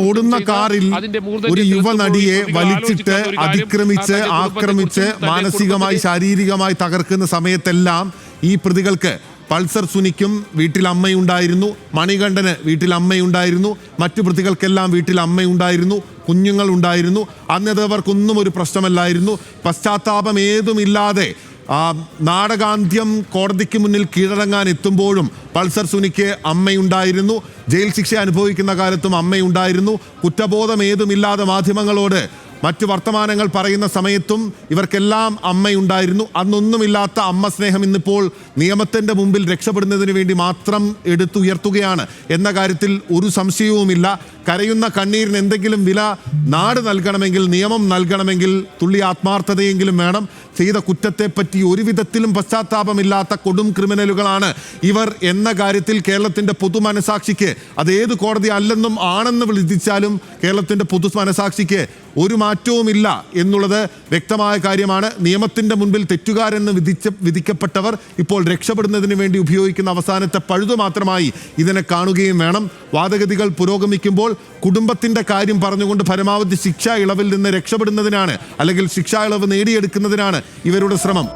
ഓടുന്ന കാറിൽ ഒരു യുവനടിയെ വലിച്ചിട്ട് അതിക്രമിച്ച് ആക്രമിച്ച് മാനസികമായി ശാരീരികമായി തകർക്കുന്ന സമയത്തെല്ലാം ഈ പ്രതികൾക്ക് പൾസർ സുനിക്കും വീട്ടിൽ അമ്മയുണ്ടായിരുന്നു, മണികണ്ഠന് വീട്ടിൽ അമ്മയുണ്ടായിരുന്നു, മറ്റു പ്രതികൾക്കെല്ലാം വീട്ടിൽ അമ്മയുണ്ടായിരുന്നു, കുഞ്ഞുങ്ങൾ ഉണ്ടായിരുന്നു. അന്നതവർക്കൊന്നും ഒരു പ്രശ്നമല്ലായിരുന്നു. പശ്ചാത്താപം ഏതുമില്ലാതെ നാടകാന്ത്യം കോടതിക്ക് മുന്നിൽ കീഴടങ്ങാൻ എത്തുമ്പോഴും പൾസർ സുനിക്ക് അമ്മയുണ്ടായിരുന്നു. ജയിൽ ശിക്ഷ അനുഭവിക്കുന്ന കാലത്തും അമ്മയുണ്ടായിരുന്നു. കുറ്റബോധം ഏതുമില്ലാതെ മാധ്യമങ്ങളോട് മറ്റു വർത്തമാനങ്ങൾ പറയുന്ന സമയത്തും ഇവർക്കെല്ലാം അമ്മയുണ്ടായിരുന്നു. അന്നൊന്നുമില്ലാത്ത അമ്മ സ്നേഹം ഇന്നിപ്പോൾ നിയമത്തിൻ്റെ മുമ്പിൽ രക്ഷപ്പെടുന്നതിന് വേണ്ടി മാത്രം എടുത്തുയർത്തുകയാണ് എന്ന കാര്യത്തിൽ ഒരു സംശയവുമില്ല. കരയുന്ന കണ്ണീരിന് എന്തെങ്കിലും വില നാട് നൽകണമെങ്കിൽ, നിയമം നൽകണമെങ്കിൽ തുള്ളി ആത്മാർത്ഥതയെങ്കിലും വേണം. ചെയ്ത കുറ്റത്തെപ്പറ്റി ഒരു വിധത്തിലും പശ്ചാത്താപമില്ലാത്ത കൊടും ക്രിമിനലുകളാണ് ഇവർ എന്ന കാര്യത്തിൽ കേരളത്തിൻ്റെ പൊതു മനസാക്ഷിക്ക്, അത് ഏത് കോടതി അല്ലെന്നും ആണെന്ന് വിധിച്ചാലും കേരളത്തിൻ്റെ പൊതു മനസാക്ഷിക്ക് ഒരു മാറ്റവുമില്ല എന്നുള്ളത് വ്യക്തമായ കാര്യമാണ്. നിയമത്തിൻ്റെ മുൻപിൽ തെറ്റുകാരെന്ന് വിധിക്കപ്പെട്ടവർ ഇപ്പോൾ രക്ഷപ്പെടുന്നതിന് വേണ്ടി ഉപയോഗിക്കുന്ന അവസാനത്തെ പഴുതു മാത്രമായി ഇതിനെ കാണുകയും വേണം. വാദഗതികൾ പുരോഗമിക്കുമ്പോൾ കുടുംബത്തിൻ്റെ കാര്യം പറഞ്ഞുകൊണ്ട് പരമാവധി ശിക്ഷാ ഇളവിൽ നിന്ന് രക്ഷപ്പെടുന്നതിനാണ്, അല്ലെങ്കിൽ ശിക്ഷാ ഇളവ് നേടിയെടുക്കുന്നതിനാണ് ഇവരുടെ ശ്രമം.